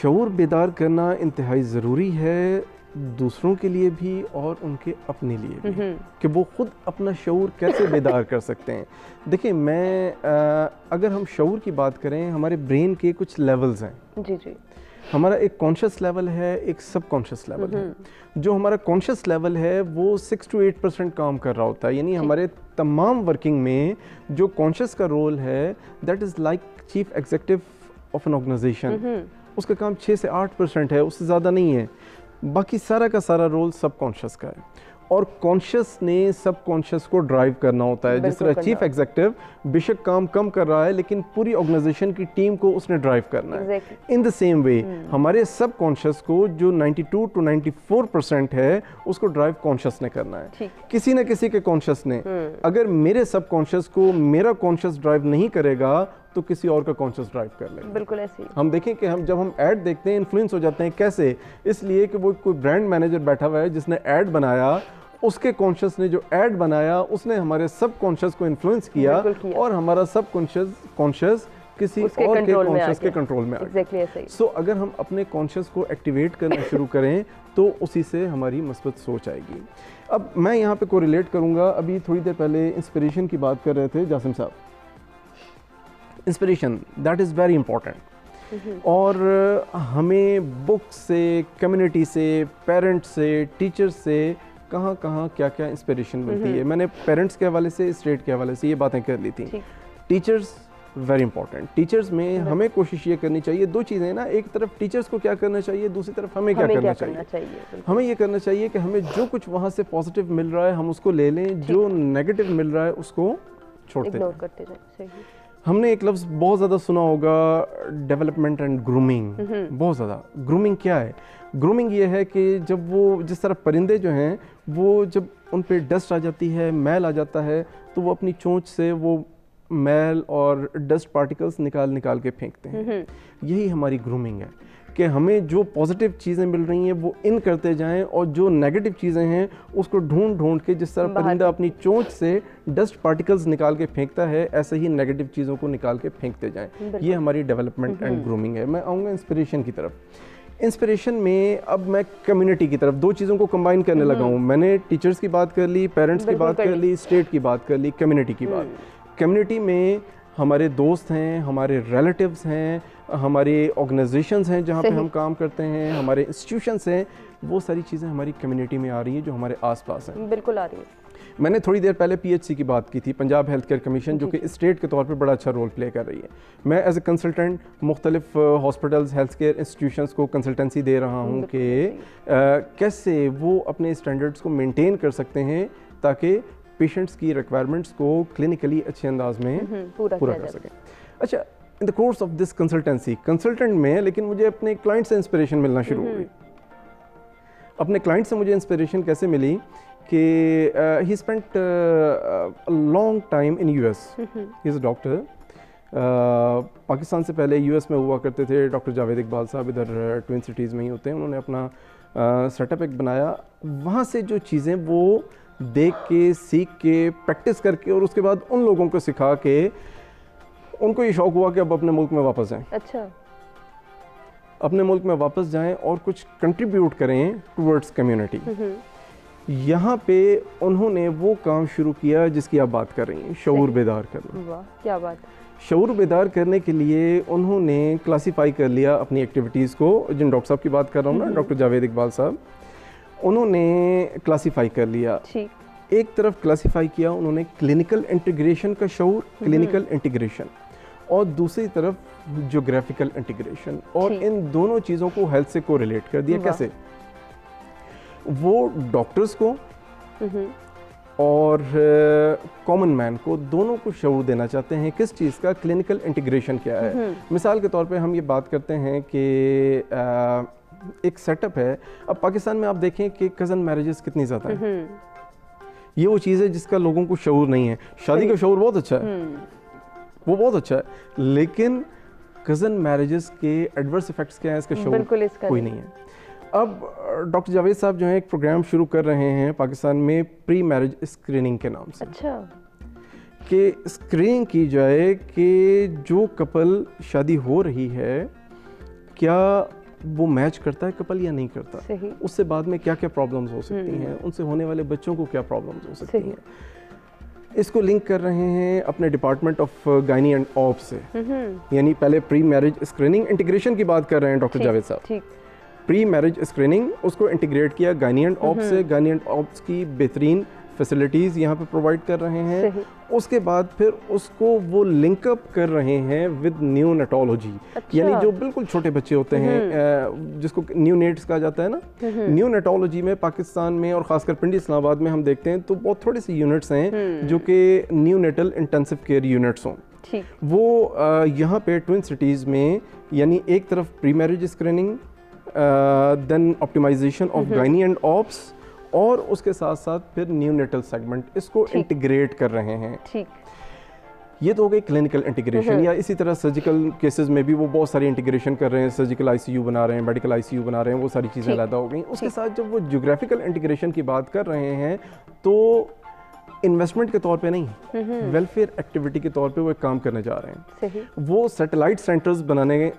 شعور بیدار کرنا انتہائی ضروری ہے دوسروں کے لیے بھی اور ان کے اپنے لیے بھی، کہ وہ خود اپنا شعور کیسے بیدار کر سکتے ہیں. دیکھیں میں اگر ہم شعور کی بات کریں، ہمارے برین کے کچھ لیولز ہیں. جی جی. ہمارا ایک کانشیس لیول ہے، ایک سب کانشیس لیول ہے. جو ہمارا کانشیس لیول ہے وہ 6 to 8% کام کر رہا ہوتا ہے، یعنی ہمارے تمام ورکنگ میں جو کانشیس کا رول ہے that is like chief executive of an organization. اس کا کام 6 سے 8% ہے، اس سے زیادہ نہیں ہے. باقی سارا کا سارا رول سب کانشیس کا ہے، اور کانشیس نے سب کانشیس کو ڈرائیو کرنا ہوتا ہے. جس طرح چیف ایگزیکٹو بے شک کام کم کر رہا ہے لیکن پوری آرگنائزیشن کی ٹیم کو اس نے ڈرائیو کرنا ہے. ان دا سیم وے ہمارے سب کانشیس کو جو 92 to 94% ہے اس کو ڈرائیو کانشیس نے کرنا ہے. کسی نہ کسی کے کانشیس نے. اگر میرے سب کانشیس کو میرا کانشیس ڈرائیو نہیں کرے گا تو کسی اور کا کانشیس ڈرائیو کر لیں گے. بالکل ایسے ہی ہم دیکھیں کہ جب ہم ایڈ دیکھتے ہیں انفلوئنس ہو جاتے ہیں. کیسے؟ اس لیے کہ وہ کوئی برانڈ مینیجر بیٹھا ہوا ہے جس نے ایڈ بنایا، اس کے کانشیس نے جو ایڈ بنایا اس نے ہمارے سب کانشیس کو انفلوئنس کیا اور ہمارا سب کانشیس کسی اور کے کانشیس کے کنٹرول میں آ گیا. سو اگر ہم اپنے کانشیس کو ایکٹیویٹ کرنا شروع کریں تو اسی سے ہماری مثبت سوچ آئے گی. اب میں یہاں پہ کوریلیٹ کروں گا. ابھی تھوڑی دیر پہلے انسپریشن کی بات کر رہے تھے جاسم صاحب. Inspiration that is very important. اور ہمیں بک سے، کمیونٹی سے، پیرنٹ سے، ٹیچر سے کہاں کیا انسپریشن ملتی ہے. میں نے پیرنٹس کے حوالے سے، اسٹیٹ کے حوالے سے یہ باتیں کر لی تھیں. Teachers very important. ٹیچرز میں ہمیں کوشش یہ کرنی چاہیے، دو چیزیں ہیں نا، ایک طرف ٹیچرز کو کیا کرنا چاہیے، دوسری طرف ہمیں کیا کرنا چاہیے. ہمیں یہ کرنا چاہیے کہ ہمیں جو کچھ وہاں سے پازیٹیو مل رہا ہے ہم اس کو لے لیں، جو نیگیٹو مل رہا ہے اس کو چھوڑتے جائیں. ہم نے ایک لفظ بہت زیادہ سنا ہوگا، ڈیولپمنٹ اینڈ گرومنگ. بہت زیادہ. گرومنگ کیا ہے؟ گرومنگ یہ ہے کہ جب وہ جس طرح پرندے جو ہیں وہ جب ان پہ ڈسٹ آ جاتی ہے، میل آ جاتا ہے تو وہ اپنی چونچ سے وہ میل اور ڈسٹ پارٹیکلز نکال کے پھینکتے ہیں. یہی ہماری گرومنگ ہے کہ ہمیں جو پازیٹیو چیزیں مل رہی ہیں وہ ان کرتے جائیں اور جو نیگیٹو چیزیں ہیں اس کو ڈھونڈ کے، جس طرح پرندہ اپنی چونچ سے ڈسٹ پارٹیکلز نکال کے پھینکتا ہے ایسے ہی نیگیٹو چیزوں کو نکال کے پھینکتے جائیں. یہ ہماری ڈیولپمنٹ اینڈ گرومنگ ہے. میں آؤں گا انسپریشن کی طرف. انسپریشن میں اب میں کمیونٹی کی طرف، دو چیزوں کو کمبائن کرنے لگا ہوں. میں نے ٹیچرز کی بات کر لی، پیرنٹس کی بات کر لی، اسٹیٹ کی بات کر لی، کمیونٹی کی بات. کمیونٹی میں ہمارے دوست ہیں، ہمارے ریلیٹیوز ہیں، ہماری آرگنائزیشنز ہیں جہاں پہ ہم کام کرتے ہیں، ہمارے انسٹیٹیوشنز ہیں. وہ ساری چیزیں ہماری کمیونٹی میں آ رہی ہیں جو ہمارے آس پاس ہیں. بالکل آ رہی ہیں. میں نے تھوڑی دیر پہلے PHC کی بات کی تھی، پنجاب ہیلتھ کیئر کمیشن، جو کہ اسٹیٹ کے طور پہ بڑا اچھا رول پلے کر رہی ہے. میں ایز اے کنسلٹنٹ مختلف ہاسپٹلز، ہیلتھ کیئر انسٹیٹیوشنز کو کنسلٹنسی دے رہا ہوں کہ کیسے وہ اپنے اسٹینڈرڈس کو مینٹین کر سکتے ہیں تاکہ پیشنٹس کی ریکوائرمنٹس کو کلینکلی اچھے انداز میں پورا کر سکیں. اچھا، in the course of this consultancy, consultant میں لیکن مجھے اپنے کلائنٹ سے انسپریشن ملنا شروع ہو گئی. اپنے کلائنٹ سے مجھے انسپریشن کیسے ملی کہ ہی اسپینٹ لانگ ٹائم ان US. ہی از اے ڈاکٹر. پاکستان سے پہلے US میں ہوا کرتے تھے. ڈاکٹر جاوید اقبال صاحب ادھر ٹوئن سٹیز میں ہی ہوتے ہیں. انہوں نے اپنا سیٹ اپ ایک بنایا. وہاں سے جو چیزیں وہ دیکھ کے، سیکھ کے، پریکٹس کر کے اور اس کے بعد ان لوگوں کو سکھا کے ان کو یہ شوق ہوا کہ اب اپنے ملک میں واپس جائیں. اچھا. اپنے ملک میں واپس جائیں اور کچھ کنٹریبیوٹ کریں ٹورڈز کمیونٹی. یہاں پہ انہوں نے وہ کام شروع کیا جس کی آپ بات کر رہی ہیں، شعور بیدار کرنا. واہ کیا بات. شعور بیدار کرنے کے لیے انہوں نے کلاسیفائی کر لیا اپنی ایکٹیویٹیز کو. جن ڈاکٹر صاحب کی بات کر رہا ہوں نا، ڈاکٹر جاوید اقبال صاحب، انہوں نے کلاسیفائی کر لیا. ایک طرف کلاسیفائی کیا انہوں نے کلینکل انٹیگریشن کا شعور، کلینکل انٹیگریشن، اور دوسری طرف جیوگرافیکل انٹیگریشن. اور ان دونوں چیزوں کو ہیلتھ سے کو ریلیٹ کر دیا. کیسے؟ وہ ڈاکٹرز کو اور کامن مین کو دونوں کو شعور دینا چاہتے ہیں. کس چیز کا؟ کلینکل انٹیگریشن کیا ہے. مثال کے طور پہ ہم یہ بات کرتے ہیں کہ ایک سیٹ اپ ہے. اب پاکستان میں آپ دیکھیں کہ کزن میرجز کتنی زیادہ ہیں. یہ وہ چیز ہے جس کا لوگوں کو شعور نہیں ہے. شادی کا شعور بہت اچھا ہے، وہ بہت اچھا ہے، لیکن کزن میرجز کے ایڈورس ایفیکٹس کیا ہیں اس کا شعور کوئی نہیں ہے. اب ڈاکٹر جاوید صاحب جو ہیں ایک پروگرام شروع کر رہے ہیں پاکستان میں پری میرج اسکریننگ کے نام سے. اچھا. کہ اسکریننگ کی جائے کہ جو کپل شادی ہو رہی ہے کیا وہ میچ کرتا ہے کپل یا نہیں کرتا, اس سے بعد میں کیا کیا پرابلمز ہو سکتی ہیں, ان سے ہونے والے بچوں کو کیا پرابلمز ہو سکتی ہیں. اس کو لنک کر رہے ہیں اپنے ڈپارٹمنٹ آف گائنی اینڈ آپ سے, یعنی پہلے پری میرج اسکریننگ انٹیگریشن کی بات کر رہے ہیں ڈاکٹر جاوید صاحب. پری میرج اسکریننگ اس کو انٹیگریٹ کیا گائنی اینڈ آپ سے, گائنی اینڈ آپس کی بہترین فیسلٹیز یہاں پہ پرووائڈ کر رہے ہیں. اس کے بعد پھر اس کو وہ لنک اپ کر رہے ہیں ود نیونیٹولوجی, یعنی جو بالکل چھوٹے بچے ہوتے ہیں جس کو نیونیٹس کہا جاتا ہے نا. نیونیٹولوجی میں پاکستان میں اور خاص کر پنڈی اسلام آباد میں ہم دیکھتے ہیں تو بہت تھوڑے سی یونٹس ہیں جو کہ نیونیٹل انٹینسو کیئر یونٹس ہوں. وہ یہاں پہ ٹوئن سٹیز میں, یعنی ایک طرف pre marriage screening, then optimization of gynae and ops, اور اس کے ساتھ ساتھ پھر نیونیٹل سیگمنٹ, اس کو انٹیگریٹ کر رہے ہیں. یہ تو ہو گئی کلینکل انٹیگریشن. یا اسی طرح سرجیکل کیسز میں بھی وہ بہت ساری انٹیگریشن کر رہے ہیں, سرجیکل آئی سی یو بنا رہے ہیں, میڈیکل آئی سی یو بنا رہے ہیں, وہ ساری چیزیں علیحدہ ہو گئیں. اس کے ساتھ جب وہ جیوگرافیکل انٹیگریشن کی بات کر رہے ہیں تو انویسٹمنٹ کے طور پہ نہیں, ویلفیئر ایکٹیویٹی کے طور پہ وہ ایک کام کرنے جا رہے ہیں. وہ سیٹلائٹ سینٹرز بنانے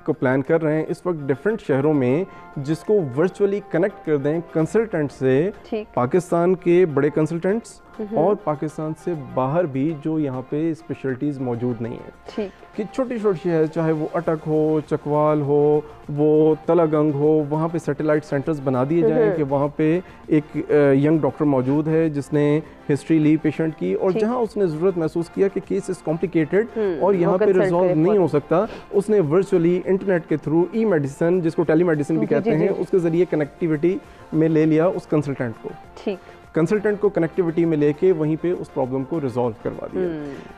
کو پلان کر رہے ہیں اس وقت ڈفرینٹ شہروں میں, جس کو ورچولی کنیکٹ کر دیں کنسلٹنٹ سے, پاکستان کے بڑے کنسلٹنٹس اور پاکستان سے باہر بھی جو یہاں پہ اسپیشلٹیز موجود نہیں ہیں, کہ چھوٹی چھوٹی شہر چاہے وہ اٹک ہو, چکوال ہو, وہ تلا گنگ ہو, وہاں پہ سیٹلائٹ سینٹرز بنا دیے جائیں کہ وہاں پہ ایک ینگ ڈاکٹر موجود ہے جس نے ہسٹری لی پیشنٹ کی, اور جہاں اس نے ضرورت محسوس کیا کہ کیس از کمپلیکیٹڈ اور یہاں پہ ریزالو نہیں ہو سکتا, اس نے ورچولی انٹرنیٹ کے تھرو ای میڈیسن, جس کو ٹیلی میڈیسن بھی کہتے ہیں, اس کے ذریعے کنیکٹیوٹی میں لے لیا اس کنسلٹنٹ کو. کنسلٹنٹ کو کنیکٹیوٹی میں لے کے وہیں پہ اس پرابلم کو ریزالو کروا دیا.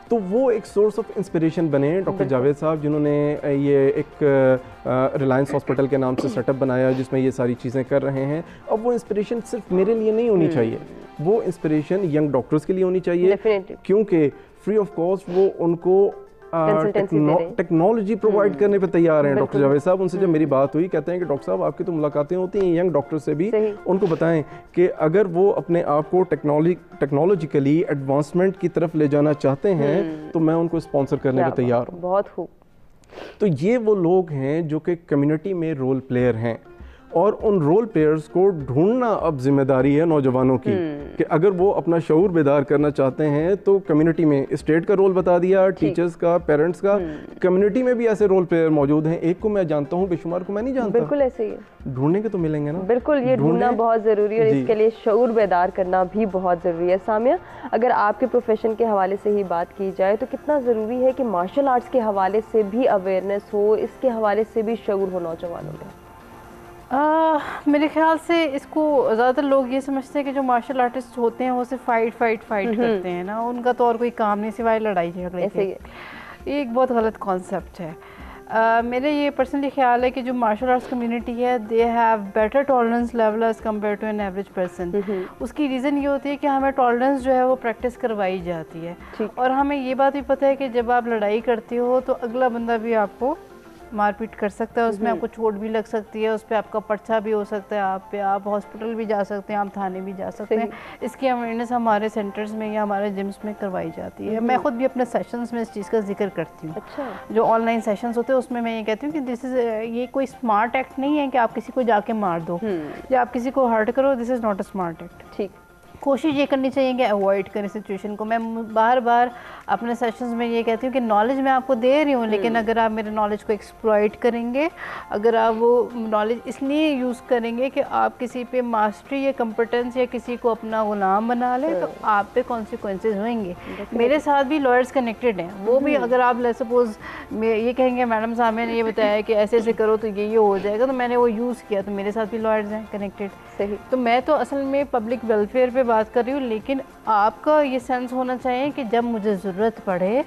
تو وہ ایک سورس آف انسپریشن بنے ڈاکٹر جاوید صاحب, جنہوں نے یہ ایک ریلائنس ہاسپٹل کے نام سے سیٹ اپ بنایا جس میں یہ ساری چیزیں کر رہے ہیں. اب وہ انسپریشن صرف میرے لیے نہیں ہونی چاہیے, وہ انسپریشن ینگ ڈاکٹرز کے لیے ہونی چاہیے, کیونکہ فری آف کاسٹ وہ ان کو ٹیکنالوجی پرووائڈ کرنے پہ تیار ہیں. ڈاکٹر جاوید صاحب, ان سے جب میری بات ہوئی, کہتے ہیں کہ ڈاکٹر صاحب آپ کی تو ملاقاتیں ہوتی ہیں ینگ ڈاکٹر سے بھی, ان کو بتائیں کہ اگر وہ اپنے آپ کو ٹیکنالوجیکلی ایڈوانسمنٹ کی طرف لے جانا چاہتے ہیں تو میں ان کو اسپانسر کرنے پہ تیار ہوں. بہت خوب. تو یہ وہ لوگ ہیں جو کہ کمیونٹی میں رول پلیئر ہیں, اور ان رول پلیئرز کو ڈھونڈنا اب ذمہ داری ہے نوجوانوں کی, کہ اگر وہ اپنا شعور بیدار کرنا چاہتے ہیں تو کمیونٹی میں اسٹیٹ کا رول بتا دیا, ٹیچرز کا, پیرنٹس کا, کمیونٹی میں بھی ایسے رول پلیئر موجود ہیں. ایک کو میں جانتا ہوں, بے شمار کو میں نہیں جانتا. بالکل ایسے ہی ہے, ڈھونڈنے کے تو ملیں گے نا. بالکل, یہ ڈھونڈنا بہت ضروری ہے, اور اس کے لیے شعور بیدار کرنا بھی بہت ضروری ہے. سامیہ, اگر آپ کے پروفیشن کے حوالے سے ہی بات کی جائے تو کتنا ضروری ہے کہ مارشل آرٹس کے حوالے سے بھی اویئرنیس ہو, اس کے حوالے سے بھی شعور ہو نوجوانوں میں؟ میرے خیال سے اس کو زیادہ تر لوگ یہ سمجھتے ہیں کہ جو مارشل آرٹسٹ ہوتے ہیں وہ صرف فائٹ کرتے ہیں نا, ان کا تو اور کوئی کام نہیں سوائے لڑائی جھگڑے کے. یہ ایک بہت غلط کانسیپٹ ہے. میرا یہ پرسنلی خیال ہے کہ جو مارشل آرٹس کمیونٹی ہے they have better tolerance level as compare to an average person. اس کی ریزن یہ ہوتی ہے کہ ہمیں ٹالرنس جو ہے وہ پریکٹس کروائی جاتی ہے, اور ہمیں یہ بات بھی پتہ ہے کہ جب آپ لڑائی کرتے ہو تو اگلا بندہ بھی آپ کو مار پیٹ کر سکتا ہے, اس میں آپ کو چوٹ بھی لگ سکتی ہے, اس پہ آپ کا پرچہ بھی ہو سکتا ہے, آپ ہاسپٹل بھی جا سکتے ہیں, آپ تھانے بھی جا سکتے ہیں. اس کی اویئرنیس ہمارے سینٹرز میں یا ہمارے جمس میں کروائی جاتی ہے. میں خود بھی اپنے سیشنز میں اس چیز کا ذکر کرتی ہوں. جو آن لائن سیشنز ہوتے ہیں اس میں یہ کہتی ہوں کہ یہ کوئی اسمارٹ ایکٹ نہیں ہے کہ آپ کسی کو جا کے مار دو یا آپ کسی کو ہرٹ کرو. This is not a smart act. ٹھیک, کوشش یہ کرنی چاہیے کہ اوائڈ کریں سچویشن کو. میں بار بار اپنے سیشنز میں یہ کہتی ہوں کہ نالج میں آپ کو دے رہی ہوں, لیکن اگر آپ میرے نالج کو ایکسپلائٹ کریں گے, اگر آپ وہ نالج اس لیے یوز کریں گے کہ آپ کسی پہ ماسٹری یا کمپٹنس یا کسی کو اپنا غلام بنا لیں, تو آپ پہ کانسیکوینسز ہوئیں گے. میرے ساتھ بھی لائرز کنیکٹڈ ہیں, وہ بھی اگر آپ سپوز یہ کہیں گے میڈم صاحب نے یہ بتایا کہ ایسے ایسے کرو تو یہ ہو جائے گا, تو میں نے وہ یوز کیا, تو میرے ساتھ بھی لائرز ہیں کنیکٹڈ. صحیح. تو میں تو اصل میں پبلک ویلفیئر پہ بات کر رہی ہوں, لیکن آپ کا یہ سینس ہونا چاہیے کہ جب مجھے ضرورت پڑے,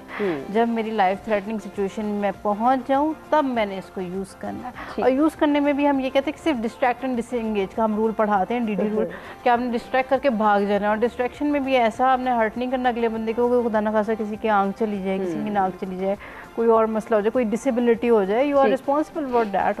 جب میری لائف تھریٹننگ سچویشن میں پہنچ جاؤں, تب میں نے اس کو یوز کرنا ہے. اور یوز کرنے میں بھی ہم یہ کہتے ہیں کہ صرف ڈسٹریکٹ اینڈ ڈس انگیج کا ہم رول پڑھاتے ہیں, DD رول, کہ آپ نے ڈسٹریکٹ کر کے بھاگ جانا ہے. اور ڈسٹریکشن میں بھی ایسا آپ نے ہرٹ نہیں کرنا اگلے بندے کو, خدا نہ خاصا کسی کی آنکھ چلی جائے, کسی کی ناک چلی جائے, کوئی اور مسئلہ ہو جائے, کوئی ڈسیبلٹی ہو جائے, you are responsible for that.